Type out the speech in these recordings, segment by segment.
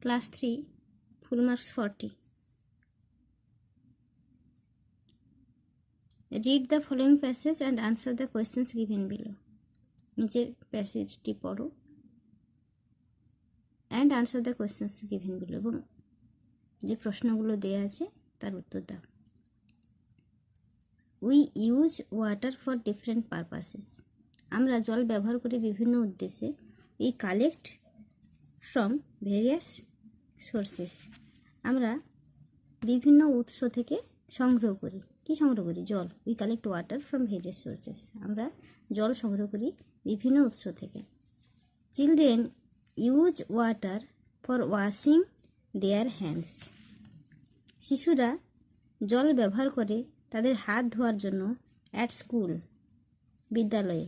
Class 3, full marks 40. Read the following passage and answer the questions given below. নিচের প্যাসেজটি পড়ো and answer the questions given below এবং যে প্রশ্নগুলো দেয়া আছে তার উত্তর দাও। We use water for different purposes. আমরা জল ব্যবহার করি বিভিন্ন উদ্দেশ্যে। We collect from various sources. আমরা বিভিন্ন উৎস থেকে সংগ্রহ করি। কি সংগ্রহ করি? জল। We collect water from various sources. আমরা জল সংগ্রহ করি বিভিন্ন উৎস থেকে। Children use water for washing their hands. শিশুরা জল ব্যবহার করে তাদের হাত ধোয়ার জন্য at school, বিদ্যালয়ে।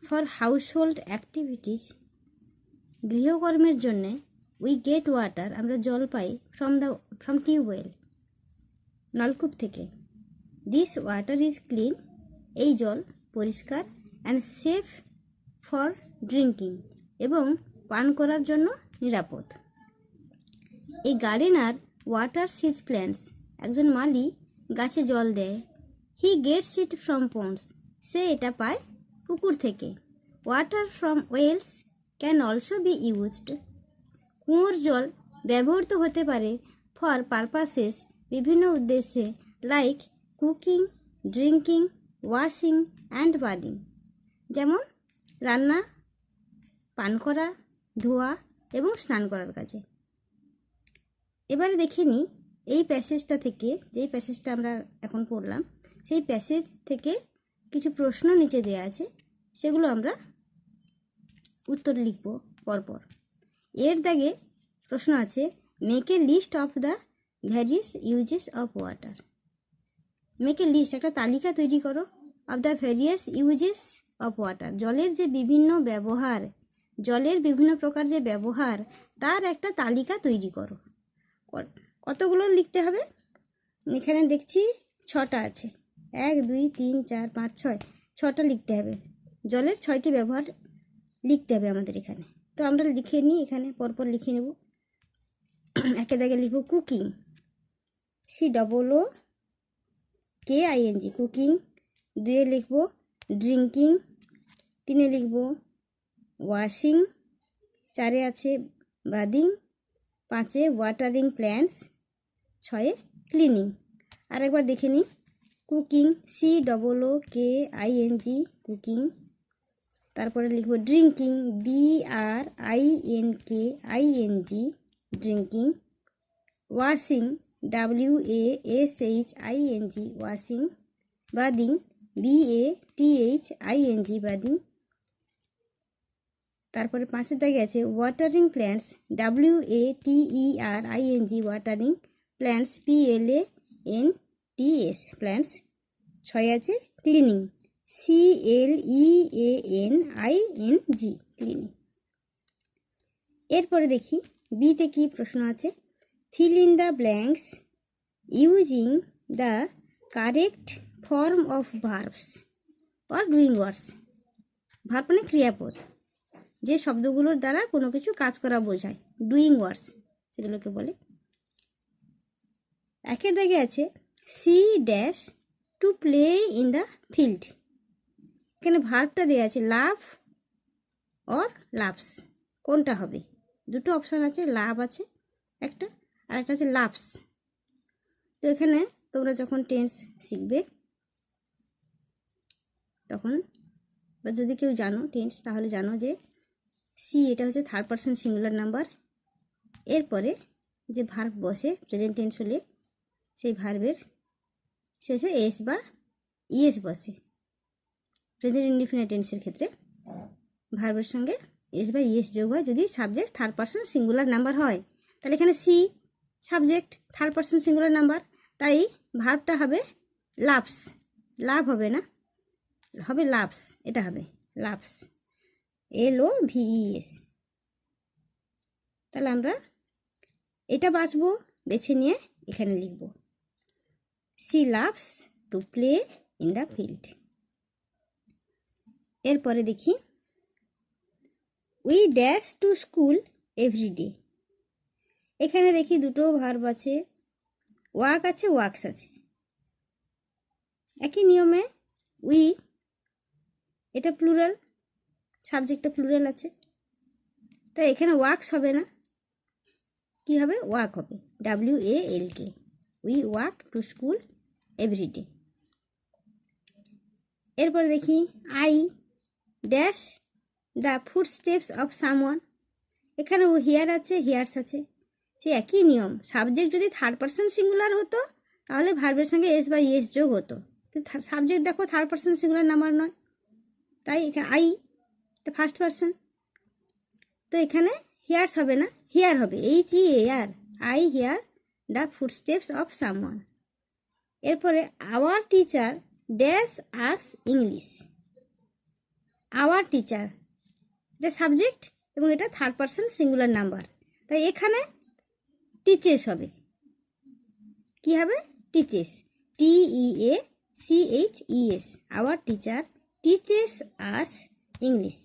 For household activities, গৃহকর্মের জন্য we get water, আমরা জল পাই from টিউবওয়েল, নলকূপ থেকে। This water is clean, এই জল পরিষ্কার and safe for drinking, এবং পান করার জন্য নিরাপদ। A gardener waters his plants, একজন মালি গাছে জল দেয়। He gets it from ponds, সে এটা পায় পুকুর থেকে। Water from wells can also be used, কুয়োর জল ব্যবহৃত হতে পারে for purposes, বিভিন্ন উদ্দেশ্যে, like cooking, drinking, washing and bathing, যেমন রান্না, পান করা, ধোয়া এবং স্নান করার কাজে। এবারে দেখে নিই এই প্যাসেজটা থেকে, যেই প্যাসেজটা আমরা এখন পড়লাম সেই প্যাসেজ থেকে কিছু প্রশ্ন নিচে দেওয়া আছে, সেগুলো আমরা উত্তর লিখব পরপর। এর দাগে প্রশ্ন আছে make a list of the various uses of water. Make a list, একটা তালিকা তৈরি করো, of the various uses of water, জলের যে বিভিন্ন ব্যবহার, জলের বিভিন্ন প্রকার যে ব্যবহার তার একটা তালিকা তৈরি করো। কতগুলো লিখতে হবে? এখানে দেখছি 6টা আছে, 1 2 3 4 5 6, 6টা লিখতে হবে। জলের 6টি ব্যবহার লিখতে হবে আমাদের এখানে। তো আমরা লিখে নিই, এখানে পরপর লিখে নেব। একে দাগে লিখব কুকিং, COOKING, কুকিং। 2 লিখব ড্রিঙ্কিং, 3 লিখব ওয়াশিং, 4 আছে বাদিং, 5 ওয়াটারিং প্ল্যান্টস, 6 ক্লিনিং। আরেকবার দেখে নিই, কুকিং, COOKING, কুকিং। তারপরে লিখব drinking, DRINKING, drinking. Washing, WASHING, washing. বাদিং, BATHING, বাদিং। তারপরে 5 দাগে আছে watering plants, WATERING, watering. Plants, PLANTS, plants. 6 আছে ক্লিনিং, CLEANING, ক্লিনিং। এরপরে দেখি বিতে কি প্রশ্ন আছে। Feel in the blanks using the correct form of verbs or doing words. Verb মানে ক্রিয়াপদ, যে শব্দগুলোর দ্বারা কোনো কিছু কাজ করা বোঝায়, ডুইং ওয়ার্ডস সেগুলোকে বলে। একের দাগে আছে she dash to play in the field. এখানে ভার্বটা দেওয়া আছে লাভ অর লাভস, কোনটা হবে? দুটো অপশান আছে, লাভ আছে একটা আর একটা আছে লাভস। তো এখানে তোমরা যখন টেন্স শিখবে তখন, বা যদি কেউ জানো টেন্স, তাহলে জানো যে সি এটা হচ্ছে 3rd পারসন সিঙ্গুলার নাম্বার। এরপরে যে ভার্ব বসে প্রেজেন্ট টেন্স হলে সেই ভার্বের শেষে এস বা ইএস বসে। প্রেজেন্ট ইনডিফিনিট টেন্সের ক্ষেত্রে ভার্বের সঙ্গে এস বা ইএস যোগ হয় যদি subject 3rd person singular number হয়। তাহলে এখানে she subject 3rd person singular number, তাই ভার্বটা হবে লাভস। লাভ হবে না, হবে লাভস, এটা হবে লাভস, LOVES। তাহলে আমরা এটা বাছবো, বেছে নিয়ে এখানে লিখব she loves to play in the field. এরপরে দেখি we dash to school everyday. এখানে দেখি দুটো ভার্ব আছে, ওয়াক আছে, ওয়াক্স আছে। একই নিয়মে উই, এটা প্লুরাল, সাবজেক্টটা প্লুরাল আছে, তাই এখানে ওয়াক্স হবে না, কি হবে? ওয়াক হবে, WALK। We walk to school everyday. এরপর দেখি I dash the footsteps of someone. এখানে হিয়ার আছে, হিয়ার্স আছে, সে একই নিয়ম। সাবজেক্ট যদি থার্ড পারসন সিঙ্গুলার হতো তাহলে ভার্বের সঙ্গে এস বা ইএস যোগ হতো, কিন্তু সাবজেক্ট দেখো থার্ড পারসন সিঙ্গুলার নাম্বার নয়, তাই এখানে আই, এটা ফার্স্ট পারসন, তো এখানে হিয়ার্স হবে না, হিয়ার হবে, HEAR। I hear the footsteps of someone. এরপরে our teacher dash us English. Our teacher, এটা সাবজেক্ট এবং এটা থার্ড পারসন সিঙ্গুলার নাম্বার, তাই এখানে টিচেস হবে, কি হবে? Teaches, TEACHES। Our teacher teaches us English.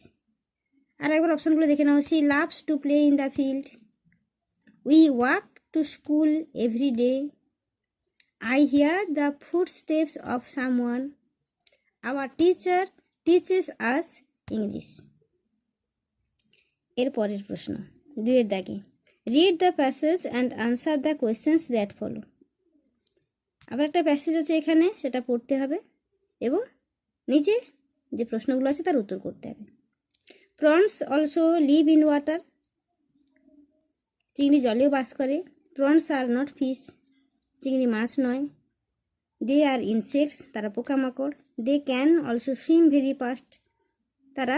আর একবার অপশানগুলো দেখে নাও। She loves to play in the field, we walk to school every day, I hear the footsteps of someone, our teacher teaches us English. এর পরের প্রশ্ন 2-এর দাগে, read the passage and answer the questions that follow. আবার একটা passage আছে এখানে, সেটা পড়তে হবে এবং নিচে যে প্রশ্নগুলো আছে তার উত্তর করতে হবে। Prawns also live in water, চিংড়ি জলেও বাস করে। প্রনস আর নট ফিশ, চিংড়ি মাছ নয়। দে আর ইনসেক্টস, তারা পোকামাকড়। They can also swim very fast, তারা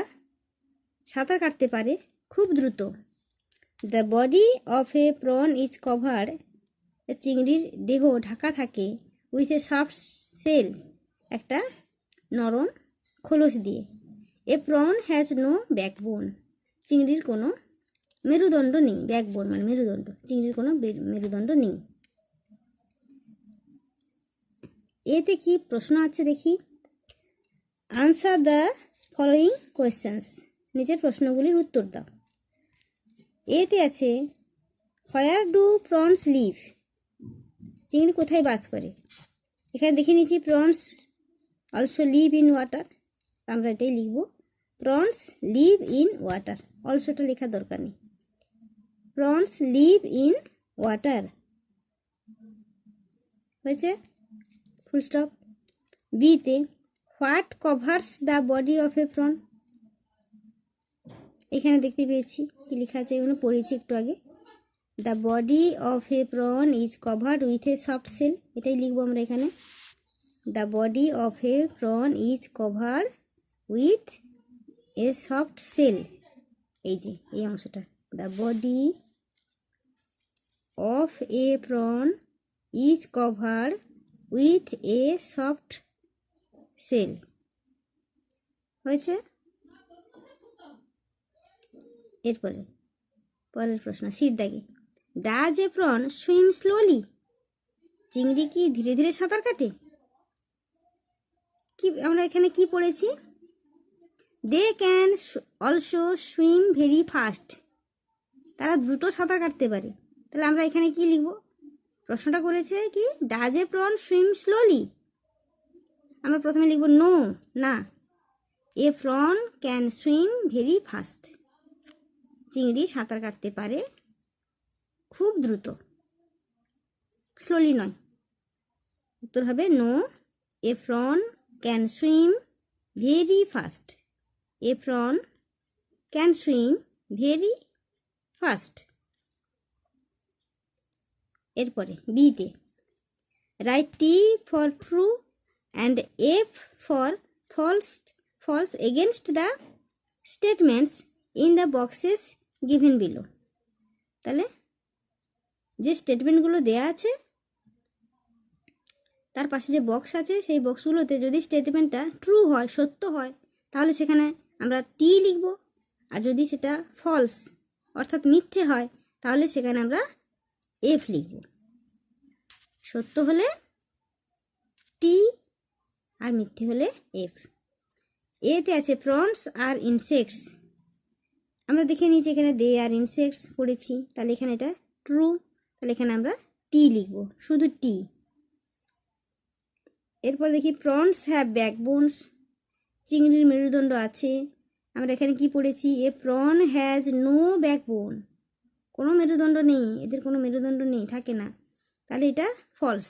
সাঁতার কাটতে পারে খুব দ্রুত। The body of a prawn is covered, চিংড়ির দেহ ঢাকা থাকে। উইথ এ সফট সেল, একটা নরম খোলস দিয়ে। এ প্রন হ্যাজ নো ব্যাকবোন, চিংড়ির কোনো মেরুদণ্ড নেই। ব্যাকবোন মানে মেরুদণ্ড, চিংড়ির কোনো মেরুদণ্ড নেই। এতে কি প্রশ্ন আছে দেখি। আনসার দ্য ফলোয়িং কোয়েশ্চেন্স, নিচের প্রশ্নগুলির উত্তর দাও। এতে আছে হোয়ার ডু প্রনস লিভ, চিংড়ি কোথায় বাস করে। এখানে দেখে নিচ্ছি prawns also live in water, আমরা এটাই লিখব, প্রনস লিভ ইন ওয়াটার, অলসোটা লেখার দরকার নেই। প্রনস লিভ ইন ওয়াটার হয়েছে, ফুল স্টপ। বিতে what covers the body of a prawn, এখানে দেখতে পেয়েছি কি লেখা আছে, এগুলো পড়েছি একটু আগে। The body of a prawn is covered with a soft shell, এটাই লিখবো আমরা এখানে। The body of a prawn is covered with a soft shell, এই যে এই অংশটা। The body of a prawn is covered with a soft shell হয়েছে। এরপরে পরের প্রশ্ন, সিট দাগে, does a prawn swim slowly, চিংড়ি কি ধীরে ধীরে সাঁতার কাটে। কি আমরা এখানে কি পড়েছি, they can also swim very fast, তারা দ্রুত সাঁতার কাটতে পারে। তাহলে আমরা এখানে কি লিখব, প্রশ্নটা করেছে কি does a prawn swim slowly, আমরা প্রথমে লিখব নো, না। A prawn can swim very fast, চিংড়ি সাঁতার কাটতে পারে খুব দ্রুত, স্লোলি নয়। উত্তর হবে no, a prawn can swim very fast, a prawn can swim very fast. এরপরে বিতে write T for true and F for false against the statements in the boxes given below. তাহলে যে স্টেটমেন্টগুলো দেয়া আছে তার পাশে যে বক্স আছে সেই বক্সগুলোতে যদি স্টেটমেন্টটা ট্রু হয়, সত্য হয়, তাহলে সেখানে আমরা টি লিখব। আর যদি সেটা ফলস অর্থাৎ মিথ্যে হয় তাহলে সেখানে আমরা এফ লিখব। সত্য হলে টি আর মিথ্যে হলে এফ। এতে আছে প্রনস আর ইনসেক্টস, আমরা দেখে নিয়েছি এখানে দে আর ইনসেক্টস পড়েছি, তাহলে এখানে এটা ট্রু। তাহলে এখানে আমরা টি লিখব, শুধু টি। এরপর দেখি প্রনস হ্যাভ ব্যাকবোনস, চিংড়ির মেরুদণ্ড আছে। আমরা এখানে কি পড়েছি, এ প্রন হ্যাজ নো ব্যাকবোন, কোনো মেরুদণ্ড নেই, এদের কোনো মেরুদণ্ড নেই, থাকে না, তাহলে এটা ফলস,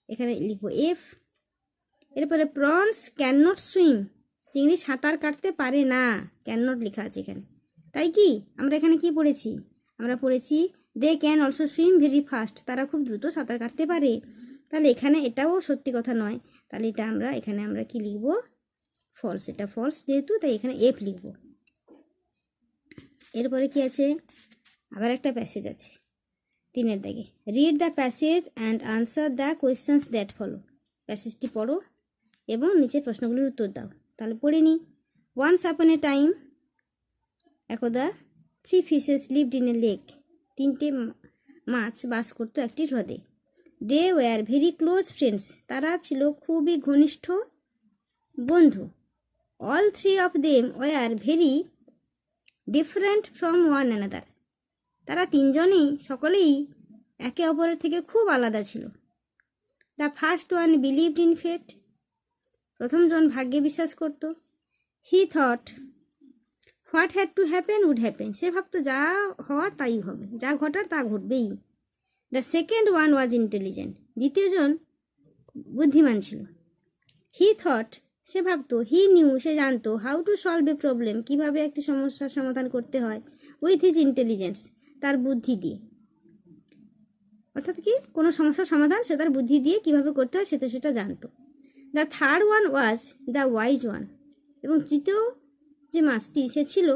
এখানে লিখব এফ। এরপরে প্রনস ক্যান নট সুইম, চিংড়ি সাঁতার কাটতে পারে না, ক্যান নট লেখা আছে এখানে, তাই কি আমরা এখানে কি পড়েছি, আমরা পড়েছি they can also swim very fast, তারা খুব দ্রুত সাঁতার কাটতে পারে। তাহলে এখানে এটাও সত্যি কথা নয়, তাহলে এটা এখানে আমরা কি লিখব, ফলস, এটা ফলস যেহেতু, তাই এখানে এফ লিখব। এরপরে কি আছে, আবার একটা প্যাসেজ আছে 3 দাগে, read the passage and answer the questions that follow, প্যাসেজটি পড়ো এবং নিচের প্রশ্নগুলির উত্তর দাও। তাহলে পড়ে নিই। ওয়ান্স আপন এ টাইম, একদা 3 fishes lived in a lake, 3টে মাছ বাস করতো একটি হ্রদে। They were very close friends, তারা ছিল খুবই ঘনিষ্ঠ বন্ধু। All 3 of them were very different from one another, তারা 3জনেই সকলেই একে অপরের থেকে খুব আলাদা ছিল। The first one believed in fate, প্রথমজন ভাগ্যে বিশ্বাস করত। He thought what had to happen would happen, সে ভাবতো যা হওয়ার তাই হবে, যা ঘটার তা ঘটবেই। The second one was intelligent, দ্বিতীয়জন বুদ্ধিমান ছিল। হি থট, সে ভাবতো, হি নিউ, সে জানতো, how to solve a problem, কীভাবে একটি সমস্যার সমাধান করতে হয়, উইথ হিজ ইন্টেলিজেন্স, তার বুদ্ধি দিয়ে। অর্থাৎ কি, কোনো সমস্যার সমাধান সে তার বুদ্ধি দিয়ে কীভাবে করতে হয় সেটা জানতো। The third one was the wise one, এবং তৃতীয় যে মাছটি সে ছিল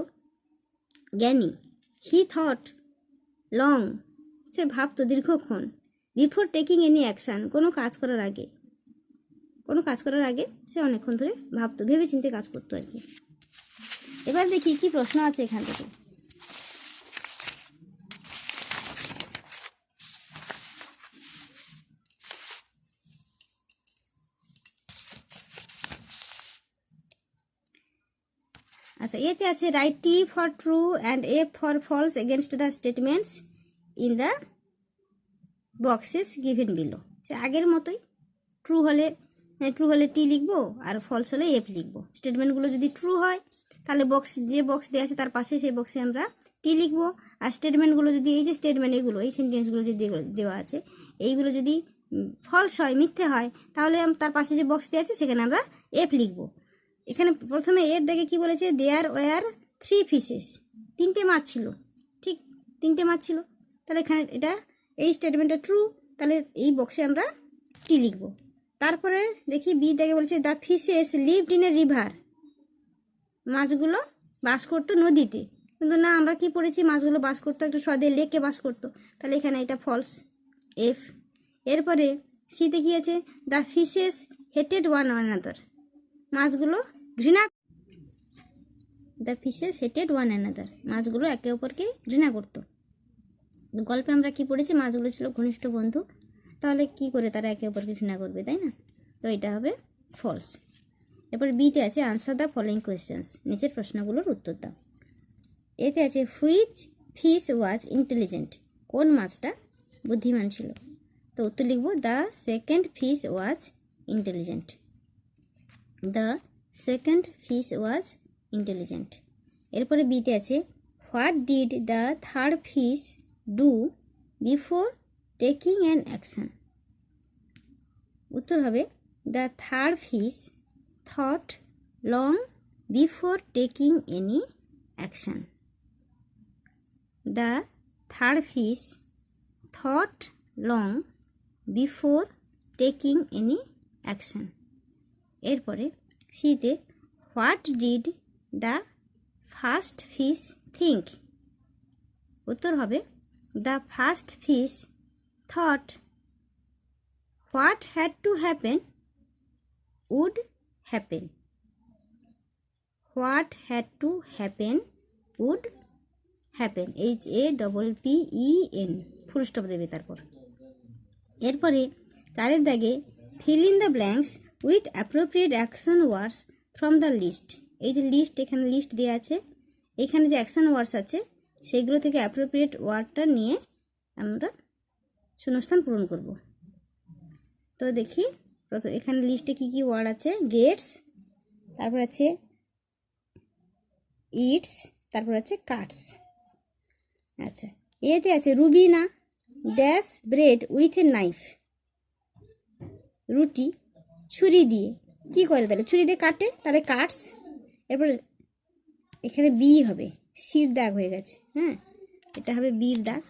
জ্ঞানী। হি থট লং, সে ভাবতো দীর্ঘক্ষণ। বিফোর টেকিং এনি অ্যাকশান, কোনো কাজ করার আগে সে অনেকক্ষণ ধরে ভাবতো, ভেবে চিন্তে কাজ করতো আর কি। এবার দেখি কি প্রশ্ন আছে এখান থেকে। আচ্ছা, এতে আছে write T for true and F for false against the statements in the boxes given below. সে আগের মতোই, ট্রু হলে টি লিখবো, আর ফলস হলে এফ লিখবো। স্টেটমেন্টগুলো যদি ট্রু হয় তাহলে যে বক্স দেওয়া আছে তার পাশে সেই বক্সে আমরা টি লিখবো, আর স্টেটমেন্টগুলো যদি, এই যে স্টেটমেন্ট এগুলো, এই সেন্টেন্সগুলো যে দেওয়া আছে এইগুলো যদি ফলস হয়, মিথ্যে হয়, তাহলে তার পাশে যে বক্স দেওয়া আছে সেখানে আমরা এফ লিখবো। এখানে প্রথমে এর দেখে কি বলেছে, দেয়ার ওয়ার 3 ফিশেস, 3টে মাছ ছিল, ঠিক 3টে মাছ ছিল, তাহলে এখানে এটা এই স্টেটমেন্টটা ট্রু, তাহলে এই বক্সে আমরা টি লিখব। তারপরে দেখি বি দেখে বলেছে the fishes lived in A river, মাছগুলো বাস করতো নদীতে, কিন্তু না, আমরা কি পড়েছি, মাছগুলো বাস করতো একটা হ্রদে, লেকে বাস করতো, তাহলে এখানে এটা ফলস, এফ। এরপরে সিতে কি আছে, the fishes hated one another, মাছগুলো the fishes hated one another, মাছগুলো একে অপরকে ঘৃণা করতো। গল্পে আমরা কি পড়েছি, মাছগুলো ছিল ঘনিষ্ঠ বন্ধু, তাহলে কি করে তারা একে অপরকে ঘৃণা করবে, তাই না? তো এটা হবে ফলস। এরপর বিতে আছে আনসার দ্য ফলোয়িং কোয়েশ্চেন্স, নিচের প্রশ্নগুলোর উত্তর দাও। এতে আছে হুইচ ফিশ ওয়াজ ইন্টেলিজেন্ট, কোন মাছটা বুদ্ধিমান ছিল, তো উত্তর লিখব the second fish was intelligent, the second fish was intelligent. এরপরে বিতে আছে what did the third fish do before taking an action, উত্তর হবে the third fish thought long before taking any action, the third fish thought long before taking any action. এরপরে সিতে what did the first fish think, উত্তর হবে the first fish thought what had to happen would happen, what had to happen would happen, HAPPEN, full stop দেবে তারপর। এরপরে 4 দাগে fill in the blanks with appropriate action words from the list, এই যে list, এখানে list দেওয়া আছে, এখানে যে অ্যাকশন ওয়ার্ডস আছে সেগুলো থেকে অ্যাপ্রোপ্রিয়েট ওয়ার্ডটা নিয়ে আমরা শূন্যস্থান পূরণ করব। তো দেখি প্রথম এখানে লিস্টে কি কি ওয়ার্ড আছে। গেটস, তারপর আছে ইটস, তারপর আছে কাটস। আচ্ছা, এতে আছে Rubina dash bread with a knife. রুটি ছুরি দিয়ে কি করে, তাহলে ছুরি দিয়ে কাটে, তাহলে কাটস। এরপর এখানে বি হবে, সির দাগ হয়ে গেছে। হ্যাঁ, এটা হবে বির দাগ,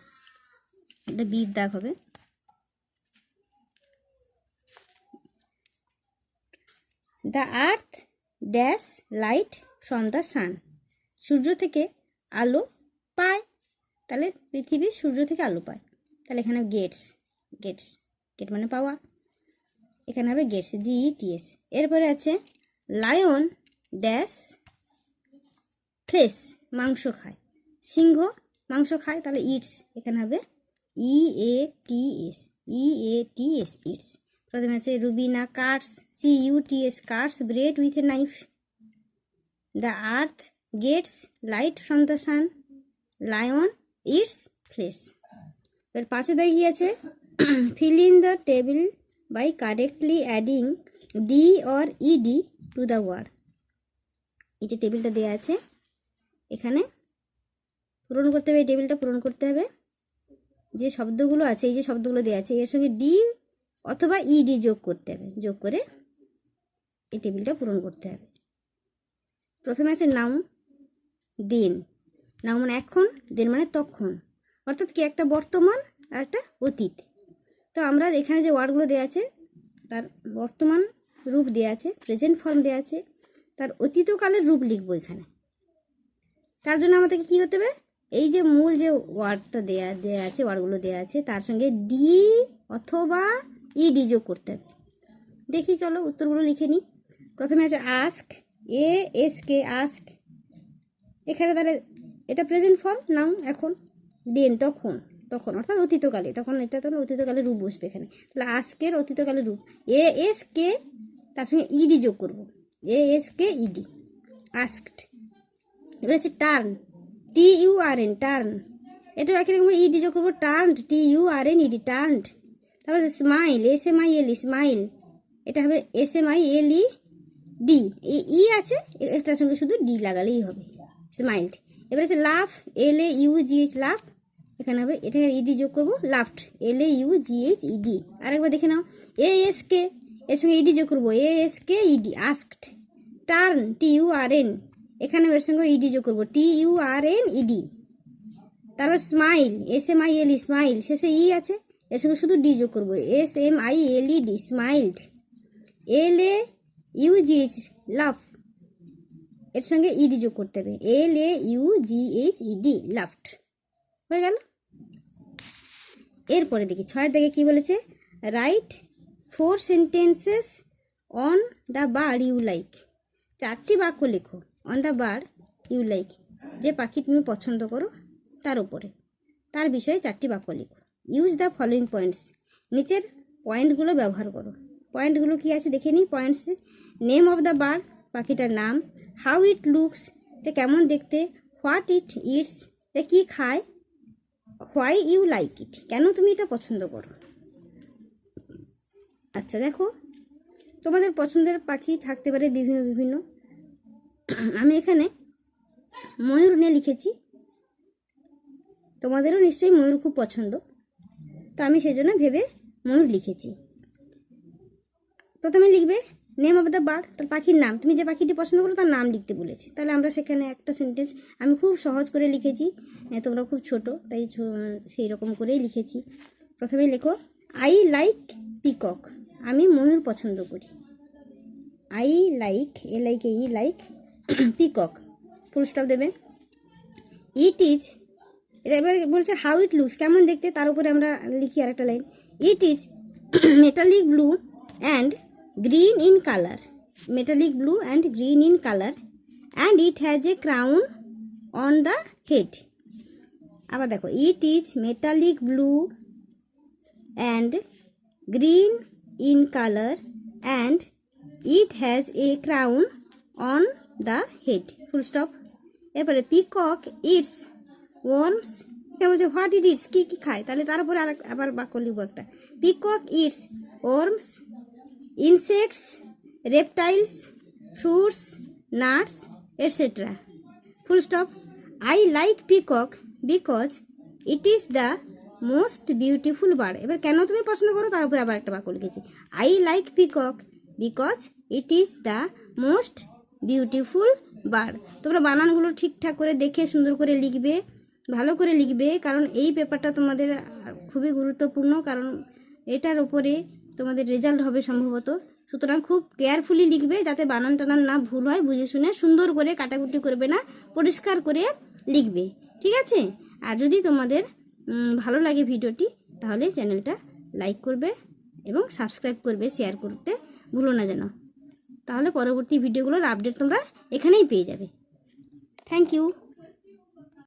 এটা বির দাগ হবে। The earth dash light from the sun. সূর্য থেকে আলো পায়, তাহলে পৃথিবী সূর্য থেকে আলো পায়, তাহলে এখানে গেটস। গেটস, গেট মানে পাওয়া, এখানে হবে গেটস, GETS। এরপরে আছে লায়ন ড্যাশ ফ্লেশ, মাংস খায়। সিংহ মাংস খায়, তাহলে ইটস, এখানে হবে EATS, EATS, ইটস। প্রথমে আছে Rubina cuts, CUTS, cuts bread with a knife. The earth gets light from the sun, lion eats flesh. এবার পাশে দেখিয়েছে fill in the table by correctly adding d or ed to the word. এই যে টেবিলটা দেওয়া আছে, এখানে পূরণ করতে হবে, এই টেবিলটা পূরণ করতে হবে। যে শব্দগুলো আছে, এই যে শব্দগুলো দেওয়া আছে, এর সঙ্গে ডি অথবা ইডি যোগ করতে হবে, যোগ করে এই টেবিলটা পূরণ করতে হবে। প্রথমে আছে নাউন দেন। নাউন মানে এখন, দেন মানে তখন, অর্থাৎ কি একটা বর্তমান আর একটা অতীত। তো আমরা এখানে যে ওয়ার্ডগুলো দেওয়া আছে তার বর্তমান রূপ দেওয়া আছে, প্রেজেন্ট ফর্ম দেওয়া আছে, তার অতীতকালের রূপ লিখবো এখানে। তার জন্য আমাদেরকে কী করতে হবে, এই যে মূল যে ওয়ার্ডটা দেওয়া আছে, ওয়ার্ডগুলো দেওয়া আছে, তার সঙ্গে ডি অথবা ইডি যোগ করতে হবে। দেখি চলো উত্তরগুলো লিখে নিই। প্রথমে আছে আস্ক, ASK, আস্ক। এখানে তাহলে এটা প্রেজেন্ট ফর্ম, নাউন এখন। দেন তখন, তখন অর্থাৎ অতীতকালে, তখন এটা তাহলে অতীতকালের রূপ বসবে এখানে। তাহলে আস্কের অতীতকালের রূপ ASK, তার সঙ্গে ইডি যোগ করবো, ASK ইডি, আস্কড। এবার আছে টার্ন, TURN, টার্ন। এটা একই রকম ইডি যোগ করবো, টার্নড, TURN ইডি, টার্নড। তারপর স্মাইল, SMILE, স্মাইল। এটা হবে SMILED, ই আছে, এটার সঙ্গে শুধু ডি লাগালেই হবে, স্মাইলড। এবার আছে লাফ, LAUGH, লাফ। এখানে হবে, এটা ইডি যোগ করবো, লাফট, LAUGH ইডি। আরেকবার দেখে নাও, ASK, এর সঙ্গে ইডি যোগ করবো, ASK ed, asked. Turn, TURN, এখানে এর সঙ্গে ইডি যোগ করবো, TURN ইডি। তারপর স্মাইল, SMILE, স্মাইল, শেষে ই আছে, এর সঙ্গে শুধু ডি যোগ করবো, SMILED, স্মাইলড। LAUGH, লাফ, এর সঙ্গে ইডি যোগ করতে হবে, LAUGH ইডি, লাফট। হয়ে গেল। এরপরে দেখি 6 দেখে কি বলেছে, write 4 sentences on the bird you like. 4টি বাক্য লেখো on the bird you like, যে পাখি তুমি পছন্দ করো তার উপরে, তার বিষয়ে 4টি বাক্য লেখো। ইউজ দ্য ফলোয়িং পয়েন্টস, নিচের পয়েন্টগুলো ব্যবহার করো। পয়েন্টগুলো কি আছে দেখে নিই। Points, name of the bird, পাখিটার নাম। হাউ ইট লুকস, এটা কেমন দেখতে। হোয়াট ইট ইটস, এটা কী খায়। হোয়াই ইউ লাইক ইট, কেন তুমি এটা পছন্দ করো। আচ্ছা দেখো, তোমাদের পছন্দের পাখি থাকতে পারে বিভিন্ন বিভিন্ন। আমি এখানে ময়ূর নিয়ে লিখেছি, তোমাদেরও নিশ্চয়ই ময়ূর খুব পছন্দ, তো আমি সেজন্য ভেবে ময়ূর লিখেছি। প্রথমে লিখবে নেম অফ দ্য বার্ড, তার পাখির নাম, তুমি যে পাখিটি পছন্দ করো তার নাম লিখতে বলেছি, তাহলে আমরা সেখানে একটা সেন্টেন্স আমি খুব সহজ করে লিখেছি, তোমরা খুব ছোট তাই সেই রকম করেই লিখেছি। প্রথমে লেখো আই লাইক পিকক, আমি ময়ূর পছন্দ করি। I like, LIKE, like peacock, full stop দেবে। ইট ইজ, এটা এবার বলছে হাউ ইট লুকস, কেমন দেখতে, তার উপরে আমরা লিখি আরেকটা line, it is metallic blue and green in colour, metallic blue and green in colour, and it has a crown on the head. আবার দেখো, it is metallic blue and green in colour and it has a crown on the head, full stop. এরপরে peacock it's worms এখানে বলছে what it it's, কী কী খায়, তাহলে তারপরে আবার বাক্য লিখবো একটা। Peacock eats worms, insects, reptiles, fruits, nuts, etcetera. Full stop. I like peacock because it is the most beautiful bird. এবার কেন তুমি পছন্দ করো তার উপরে আবার একটা বাক্য লিখেছি। I like peacock because it is the most beautiful bird. তোমরা বানানগুলো ঠিকঠাক করে দেখে সুন্দর করে লিখবে, ভালো করে লিখবে, কারণ এই পেপারটা তোমাদের খুবই গুরুত্বপূর্ণ, কারণ এটার ওপরে তোমাদের রেজাল্ট হবে সম্ভবত। সুতরাং খুব কেয়ারফুলি লিখবে যাতে বানান টানান না ভুল হয়, বুঝে শুনে সুন্দর করে কাটাকুটি করবে না, পরিষ্কার করে লিখবে, ঠিক আছে? আর যদি তোমাদের ভালো লাগে ভিডিওটি তাহলে চ্যানেলটা লাইক করবে এবং সাবস্ক্রাইব করবে, শেয়ার করতে ভুলো না যেন। তাহলে পরবর্তী ভিডিওগুলোর আপডেট তোমরা এখানেই পেয়ে যাবে। Thank you.